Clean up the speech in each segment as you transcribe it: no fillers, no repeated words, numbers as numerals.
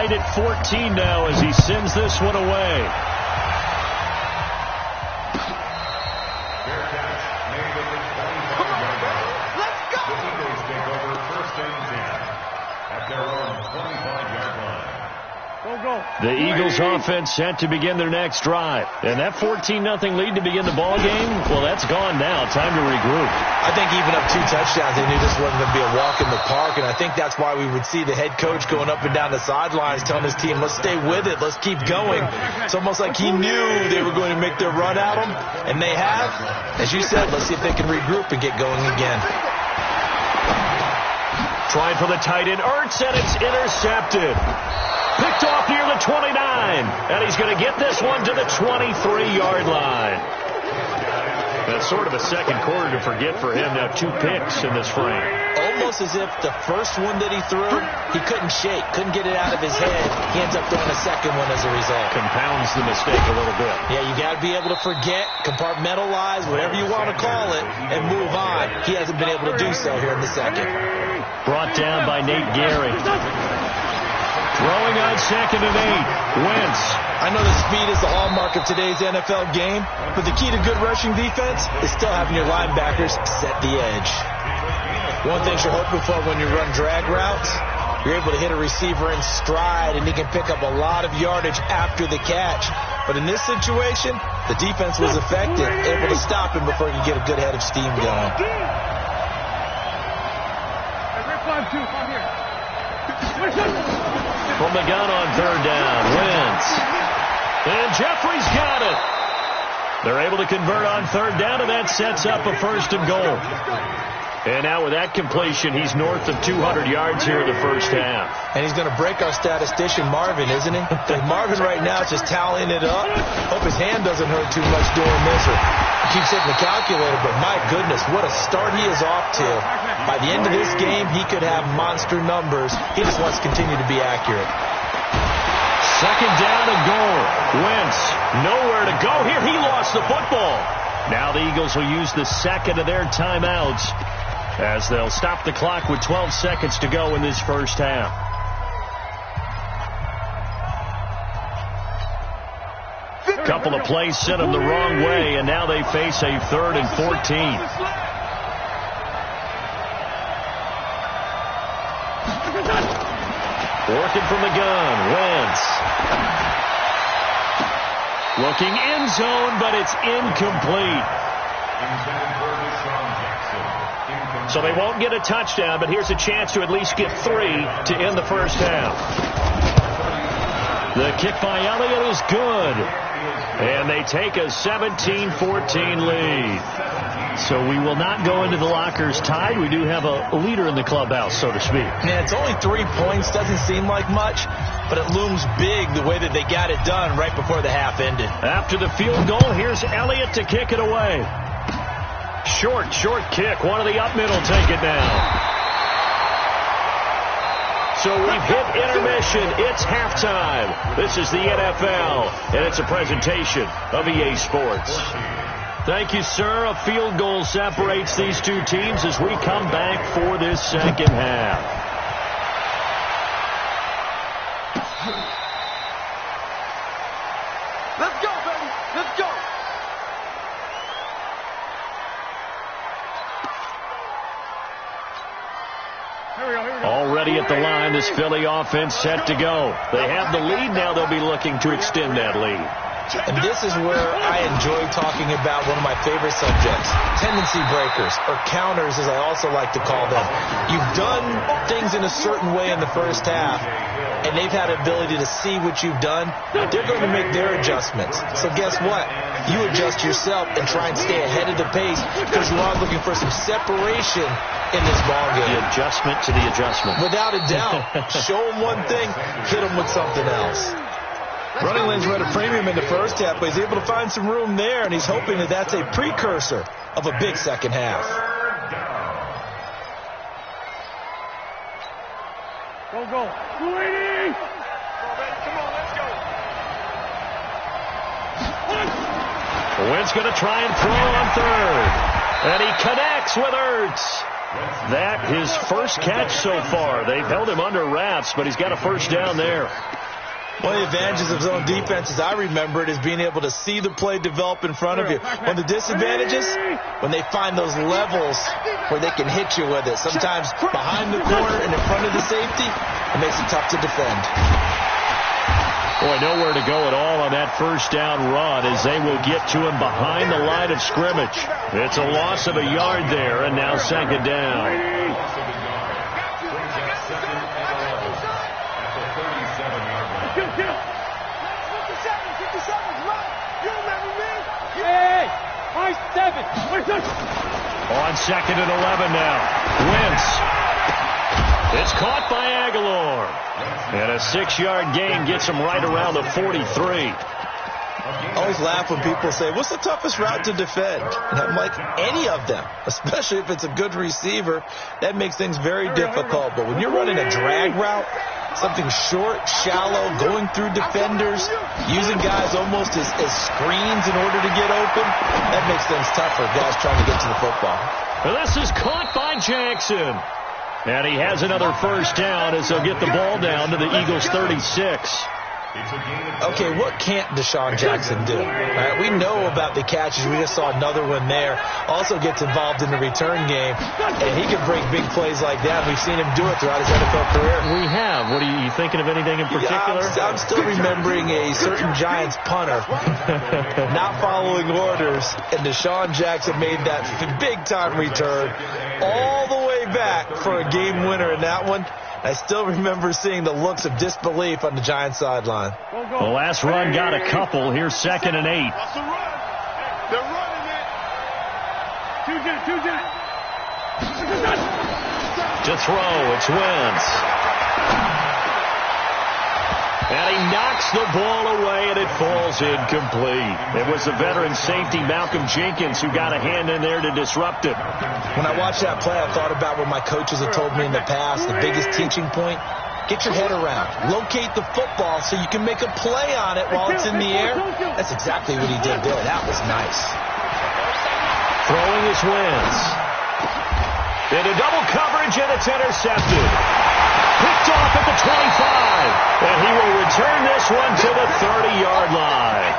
tied at 14 now as he sends this one away. The Eagles offense set to begin their next drive. And that 14-0 lead to begin the ball game, well, that's gone now. Time to regroup. I think even up 2 touchdowns, they knew this wasn't going to be a walk in the park. And I think that's why we would see the head coach going up and down the sidelines telling his team, let's stay with it, let's keep going. It's almost like he knew they were going to make their run at him. And they have. As you said, let's see if they can regroup and get going again. Trying for the tight end, Ertz, and it's intercepted. Picked off near the 29, and he's going to get this one to the 23-yard line. That's sort of a second quarter to forget for him. Now 2 picks in this frame. Almost as if the first one that he threw, he couldn't shake, couldn't get it out of his head. He ends up throwing a second one as a result. Compounds the mistake a little bit. Yeah, you got to be able to forget, compartmentalize, whatever you want to call it, and move on. He hasn't been able to do so here in the second. Brought down by Nate Gehring. Throwing on 2nd and 8. Wentz. I know the speed is the hallmark of today's NFL game, but the key to good rushing defense is still having your linebackers set the edge. One thing you're hoping for when you run drag routes, you're able to hit a receiver in stride, and he can pick up a lot of yardage after the catch. But in this situation, the defense was effective, able to stop him before he could get a good head of steam going. From the gun on 3rd down, Wentz. And Jeffrey's got it. They're able to convert on 3rd down, and that sets up a 1st and goal. And now with that completion, he's north of 200 yards here in the first half. And he's going to break our statistician, Marvin, isn't he? Marvin right now is just tallying it up. Hope his hand doesn't hurt too much doing this. Or keeps hitting the calculator, but my goodness, what a start he is off to. By the end of this game, he could have monster numbers. He just wants to continue to be accurate. 2nd down and goal. Wentz, nowhere to go here. He lost the football. Now the Eagles will use the second of their timeouts as they'll stop the clock with 12 seconds to go in this first half. Couple of plays sent them the wrong way, and now they face a 3rd and 14. Working from the gun, Wentz. Looking end zone, but it's incomplete. So they won't get a touchdown, but here's a chance to at least get 3 to end the first half. The kick by Elliott is good. And they take a 17-14 lead. So we will not go into the lockers tied. We do have a leader in the clubhouse, so to speak. Yeah, it's only 3 points. Doesn't seem like much, but it looms big the way that they got it done right before the half ended. After the field goal, here's Elliott to kick it away. Short kick. One of the up middle take it down. So we've hit intermission. It's halftime. This is the NFL, and it's a presentation of EA Sports. Thank you, sir. A field goal separates these two teams as we come back for this second half. Let's go, baby. Let's go. Already at the line, this Philly offense set to go. They have the lead. Now they'll be looking to extend that lead. And this is where I enjoy talking about one of my favorite subjects, tendency breakers, or counters as I also like to call them. You've done things in a certain way in the first half, and they've had an ability to see what you've done. They're going to make their adjustments. So guess what? You adjust yourself and try and stay ahead of the pace because you are looking for some separation in this ballgame. The adjustment to the adjustment. Without a doubt. Show them one thing, hit them with something else. Running lanes were at a premium in the first half, but he's able to find some room there, and he's hoping that that's a precursor of a big second half. Go. 280. Come on, let's go. Wentz going to try and throw on third. And he connects with Ertz. That his first catch so far. They've held him under wraps, but he's got a first down there. One of the advantages of zone defense, as I remember it, is being able to see the play develop in front of you. One of the disadvantages, when they find those levels where they can hit you with it. Sometimes behind the corner and in front of the safety, it makes it tough to defend. Boy, nowhere to go at all on that first down run as they will get to him behind the line of scrimmage. It's a loss of a yard there, and now second down. On second and 11 now. Wentz. It's caught by Aguilar. And a 6-yard gain gets him right around the 43. I always laugh when people say, what's the toughest route to defend? And I'm like, any of them, especially if it's a good receiver. That makes things very difficult. But when you're running a drag route, something short, shallow, going through defenders, using guys almost as screens in order to get open, that makes things tougher, guys trying to get to the football. Well, this is caught by Jackson. And he has another first down as they'll get the ball down to the Eagles' 36. Okay, what can't Deshaun Jackson do? Right, we know about the catches. We just saw another one there. Also gets involved in the return game, and he can break big plays like that. We've seen him do it throughout his NFL career. We have. What are you thinking of anything in particular? I'm still remembering a certain Giants punter not following orders, and Deshaun Jackson made that big-time return all the way back for a game winner in that one. I still remember seeing the looks of disbelief on the Giants sideline. The last run got a couple. Here's second and 8. They're running it. To throw, it's Wentz. And he knocks the ball away, and it falls incomplete. It was the veteran safety, Malcolm Jenkins, who got a hand in there to disrupt it. When I watched that play, I thought about what my coaches have told me in the past. The biggest teaching point, get your head around. Locate the football so you can make a play on it while it's in the air. That's exactly what he did there. That was nice. Throwing is Wentz. Into double coverage, and it's intercepted. Picked off at the 25. And he will return this one to the 30-yard line.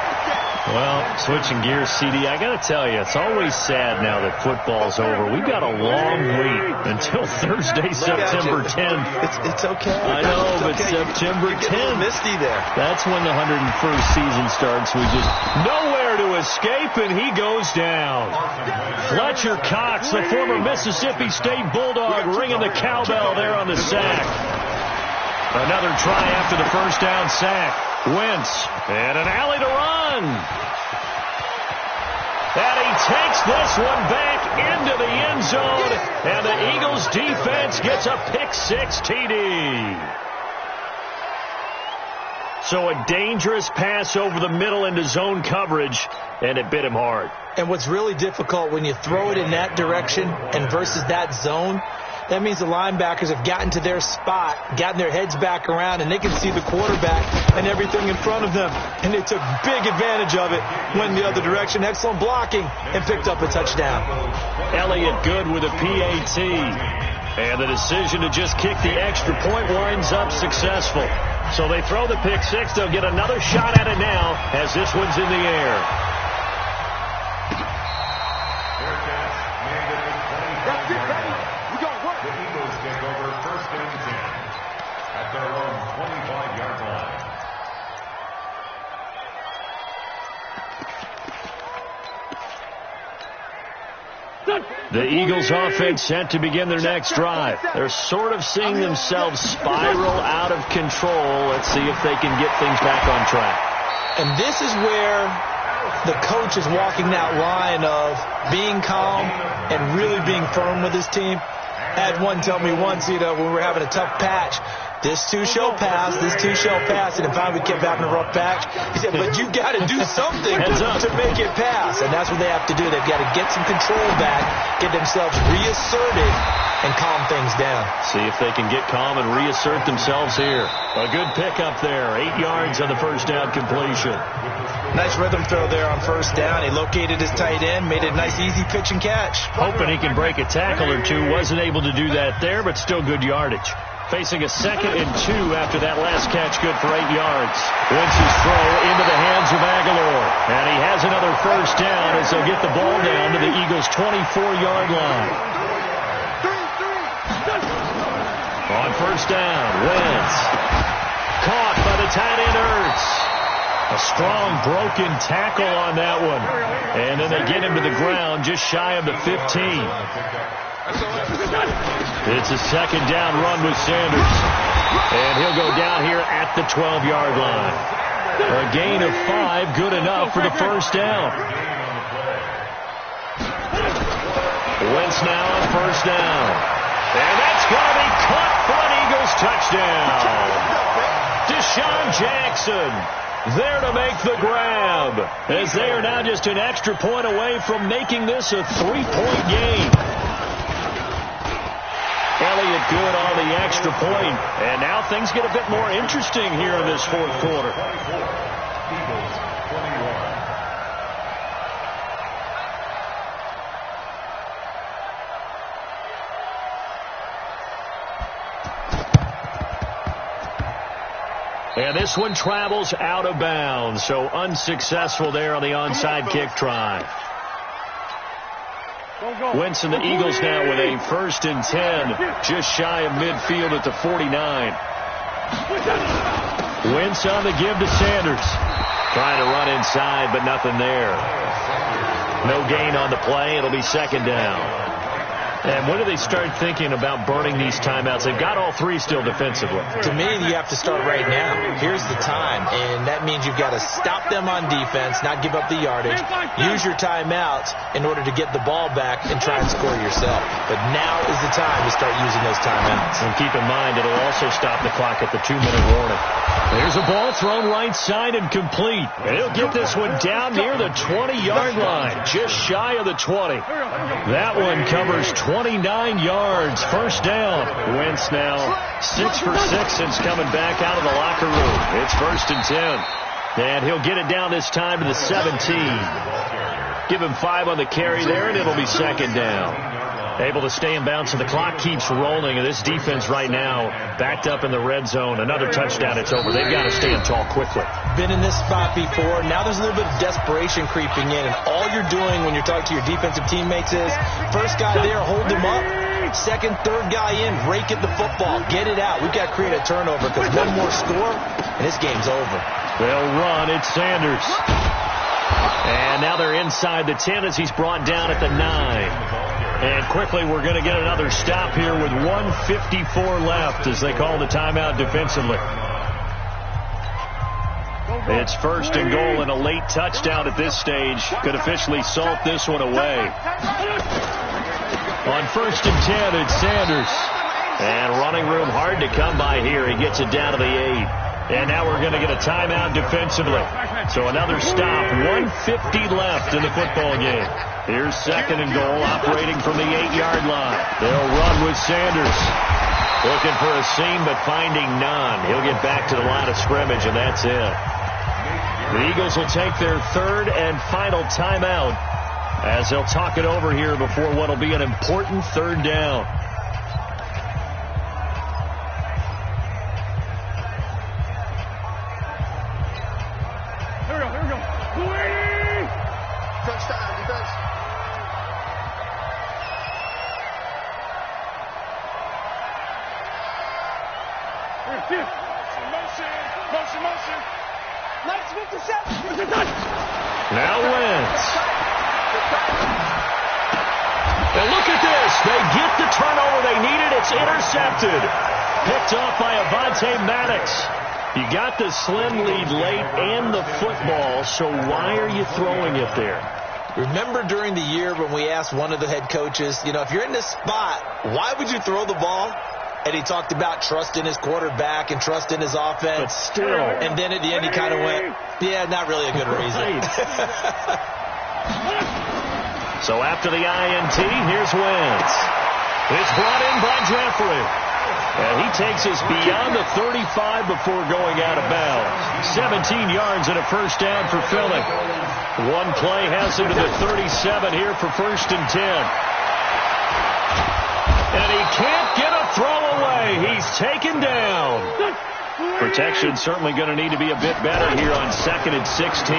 Well, switching gears, CD, I got to tell you, it's always sad now that football's over. We've got a long wait until Thursday, September 10th. It's okay. I know, but okay. September 10th. Misty there. That's when the 101st season starts. We just nowhere to escape, and he goes down. Fletcher Cox, the former Mississippi State Bulldog, ringing the cowbell there on the sack. Another try after the first down sack. Wentz, and an alley to run. And he takes this one back into the end zone, and the Eagles defense gets a pick-6 TD. So a dangerous pass over the middle into zone coverage, and it bit him hard. And what's really difficult when you throw it in that direction and versus that zone, that means the linebackers have gotten to their spot, gotten their heads back around, and they can see the quarterback and everything in front of them. And they took big advantage of it, went the other direction, excellent blocking, and picked up a touchdown. Elliott Good with a PAT. And the decision to just kick the extra point winds up successful. So they throw the pick-6. They'll get another shot at it now as this one's in the air. The Eagles offense set to begin their next drive. They're sort of seeing themselves spiral out of control. Let's see if they can get things back on track. And this is where the coach is walking that line of being calm and really being firm with his team. I had one tell me once, when we were having a tough patch, this too shall pass, this too shall pass. And if we kept having a rough patch, he said, but you got to do something to make it pass. And that's what they have to do. They've got to get some control back, get themselves reasserted, and calm things down. See if they can get calm and reassert themselves here. A good pickup there. 8 yards on the first down completion. Nice rhythm throw there on first down. He located his tight end, made it a nice, easy pitch and catch. Hoping he can break a tackle or two. Wasn't able to do that there, but still good yardage. Facing a 2nd and 2 after that last catch, good for 8 yards. Wentz's throw into the hands of Aguilar. And he has another first down as they'll get the ball down to the Eagles' 24-yard line. On first down, Wentz. Caught by the tight end Ertz. A strong broken tackle on that one. And then they get him to the ground just shy of the 15. It's a 2nd down run with Sanders. And he'll go down here at the 12-yard line. A gain of 5, good enough for the first down. Wentz now on first down. And that's going to be caught for an Eagles touchdown. Deshaun Jackson there to make the grab, as they are now just an extra point away from making this a 3-point game. Elliott good on the extra point, and now things get a bit more interesting here in this fourth quarter. And this one travels out of bounds, so unsuccessful there on the onside kick try. Wentz and the Eagles now with a 1st and 10, just shy of midfield at the 49. Wentz on the give to Sanders. Trying to run inside, but nothing there. No gain on the play. It'll be 2nd down. And when do they start thinking about burning these timeouts? They've got all 3 still defensively. To me, you have to start right now. Here's the time, and that means you've got to stop them on defense, not give up the yardage, use your timeouts in order to get the ball back and try and score yourself. But now is the time to start using those timeouts. And keep in mind, it'll also stop the clock at the 2-minute warning. There's a ball thrown right side and complete. And he'll get this one down near the 20-yard line, just shy of the 20. That one covers 29 yards. First down. Wentz now 6 for 6 since coming back out of the locker room. It's 1st and 10. And he'll get it down this time to the 17. Give him 5 on the carry there, and it'll be 2nd down. Able to stay in bounds, and the clock keeps rolling. And this defense right now backed up in the red zone. Another touchdown, it's over. They've got to stand tall quickly. Been in this spot before. Now there's a little bit of desperation creeping in. And all you're doing when you're talking to your defensive teammates is, first guy there, hold him up. 2nd, 3rd guy in, rake at the football. Get it out. We've got to create a turnover because one more score, and this game's over. They'll run. It's Sanders. And now they're inside the 10 as he's brought down at the 9. And quickly, we're going to get another stop here with 1:54 left as they call the timeout defensively. It's 1st and goal, and a late touchdown at this stage could officially salt this one away. On 1st and 10, it's Sanders. And running room hard to come by here. He gets it down to the 8. And now we're going to get a timeout defensively. So another stop. 1:50 left in the football game. Here's 2nd and goal, operating from the 8-yard line. They'll run with Sanders. Looking for a seam, but finding none. He'll get back to the line of scrimmage, and that's it. The Eagles will take their 3rd and final timeout as they'll talk it over here before what will be an important 3rd down. Here we go. Touchdown, defense. Motion. Let's move to 7. Now Wentz. And look at this. They get the turnover they needed. It's intercepted. Picked off by Avonte Maddox. You got the slim lead late and the football, so why are you throwing it there? Remember during the year when we asked one of the head coaches, if you're in this spot, why would you throw the ball? And he talked about trust in his quarterback and trust in his offense. But still. And then at the end he kind of went, yeah, not really a good reason. So after the INT, here's Wentz. It's brought in by Jeffrey. And he takes us beyond the 35 before going out of bounds. 17 yards and a first down for Philly. One play has him to the 37 here for 1st and 10. And he can't get a throw away. He's taken down. Protection certainly going to need to be a bit better here on 2nd and 16.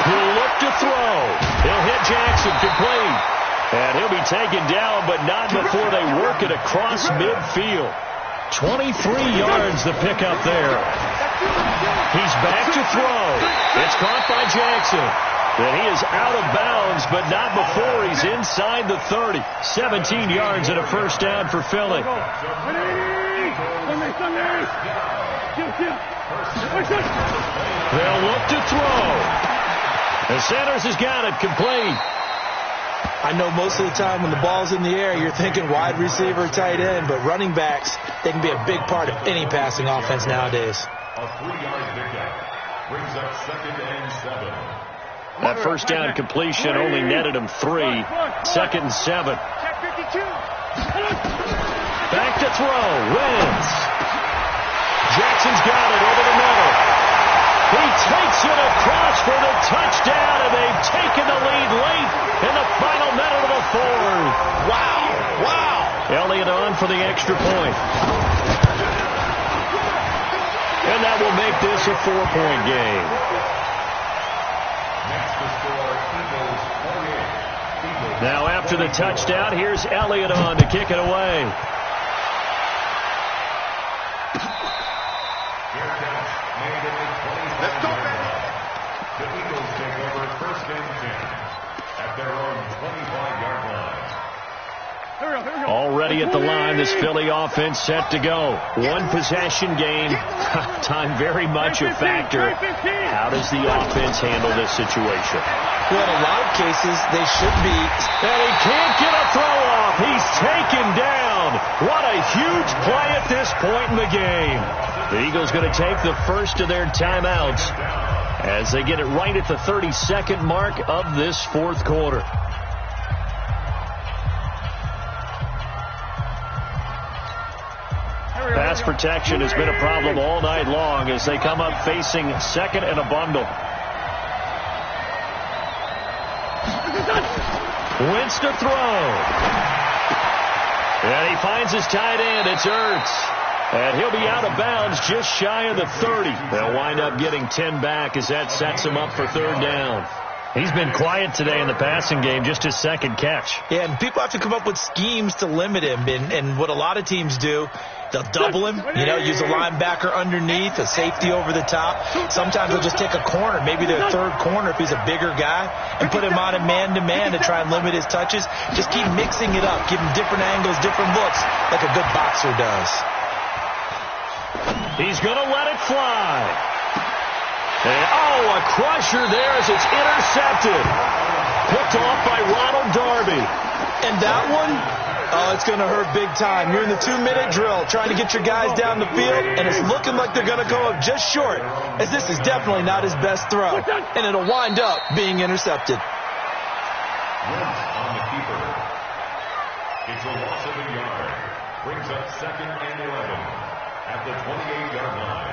He'll look to throw. He'll hit Jackson complete. And he'll be taken down, but not before they work it across midfield. 23 yards the pickup there. He's back to throw. It's caught by Jackson. And he is out of bounds, but not before he's inside the 30. 17 yards and a first down for Philly. They'll look to throw. And Sanders has got it complete. I know most of the time when the ball's in the air, you're thinking wide receiver, tight end, but running backs, they can be a big part of any passing offense nowadays. A 3-yard pickup brings up 2nd and 7. That first down completion only netted him 3. 2nd and 7. Back to throw. Wins. Jackson's got it over the middle. He takes it across for the touchdown, and they've taken the lead late in the final minute of the 4th. Wow. Wow. Elliott on for the extra point. And that will make this a 4-point game. Next to score, Eagles 48. Now after the touchdown, here's Elliott on to kick it away. Let's go, man. The Eagles take over 1st and 10 at their own 25-yard line. Already at the line, this Philly offense set to go. One possession game. Time very much a factor. How does the offense handle this situation? Well, in a lot of cases, they should be. And he can't get a throw off. He's taken down. What a huge play at this point in the game. The Eagles going to take the first of their timeouts as they get it right at the 32nd mark of this 4th quarter. Pass protection has been a problem all night long as they come up facing 2nd and a bundle. Wentz to throw. And he finds his tight end. It's Ertz. And he'll be out of bounds just shy of the 30. They'll wind up getting 10 back as that sets him up for 3rd down. He's been quiet today in the passing game, just his 2nd catch. Yeah, and people have to come up with schemes to limit him. And what a lot of teams do, they'll double him, use a linebacker underneath, a safety over the top. Sometimes they'll just take a corner, maybe their 3rd corner if he's a bigger guy, and put him on a man-to-man to try and limit his touches. Just keep mixing it up, give him different angles, different looks, like a good boxer does. He's going to let it fly. And, a crusher there as it's intercepted. Picked off by Ronald Darby. And that one, it's going to hurt big time. You're in the 2-minute drill trying to get your guys down the field, and it's looking like they're going to go up just short, as this is definitely not his best throw. And it'll wind up being intercepted. Wentz on the keeper. It's a loss of a yard. Brings up 2nd and 11 at the 28-yard line.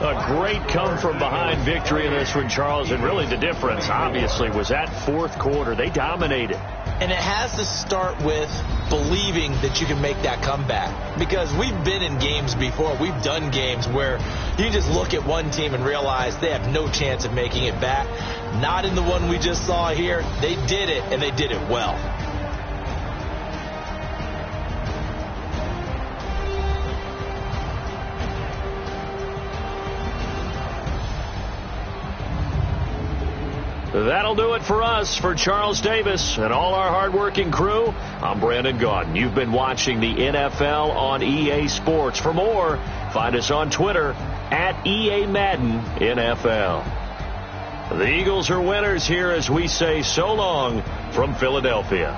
A great come-from-behind victory in this one, Charles, and really the difference, obviously, was that 4th quarter. They dominated. And it has to start with believing that you can make that comeback. Because we've been in games before. We've done games where you just look at one team and realize they have no chance of making it back. Not in the one we just saw here. They did it, and they did it well. That'll do it for us. For Charles Davis and all our hardworking crew, I'm Brandon Gaudin. You've been watching the NFL on EA Sports. For more, find us on Twitter at EA Madden NFL. The Eagles are winners here as we say so long from Philadelphia.